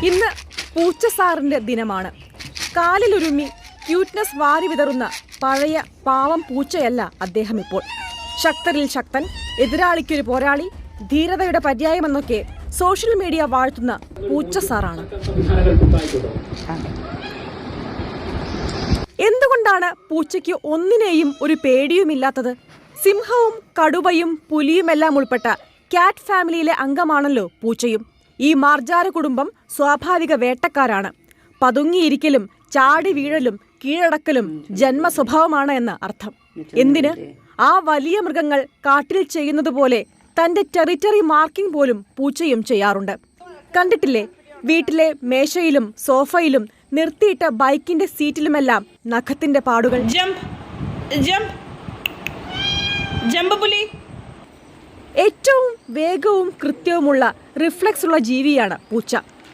ഇന്ന് പൂച്ച സാറിന്റെ ദിനമാണ്. കാലിലുരുമ്മി ക്യൂട്ട്നെസ് വാരി വിതറുന്ന പഴയ പാവം പൂച്ചയല്ല അദ്ദേഹം ഇപ്പോൾ. ശക്തരിൽ ശക്തൻ, എതിരാളിക്കൊരു പോരാളി, ധീരതയുടെ പര്യായമെന്നൊക്കെ സോഷ്യൽ മീഡിയ വാഴ്ത്തുന്ന പൂച്ച സാറാണ്. എന്തുകൊണ്ടാണ് പൂച്ചയ്ക്ക് ഒന്നിനെയും ഒരു പേടിയുമില്ലാത്തത്? സിംഹവും കടുവയും പുലിയുമെല്ലാം ഉൾപ്പെട്ട ക്യാറ്റ് ഫാമിലിയിലെ അംഗമാണല്ലോ പൂച്ചയും. ഈ മാർജാര കുടുംബം സ്വാഭാവിക വേട്ടക്കാരാണ്. പതുങ്ങിയിരിക്കലും ചാടി വീഴലും കീഴടക്കലും ജന്മ സ്വഭാവമാണ് എന്ന് അർത്ഥം. എന്തിന്? ആ വലിയ മൃഗങ്ങൾ കാട്ടിൽ ചെയ്യുന്നത് പോലെ തന്റെ ടെറിറ്ററി മാർക്കിംഗ് പോലും പൂച്ചയും ചെയ്യാറുണ്ട്. കണ്ടിട്ടില്ലേ, വീട്ടിലെ മേശയിലും സോഫയിലും നിർത്തിയിട്ട ബൈക്കിന്റെ സീറ്റിലുമെല്ലാം നഖത്തിന്റെ പാടുകൾ. ഏറ്റവും വേഗവും കൃത്യവുമുള്ള റിഫ്ലക്സ് ഉള്ള ജീവിയാണ് പൂച്ച.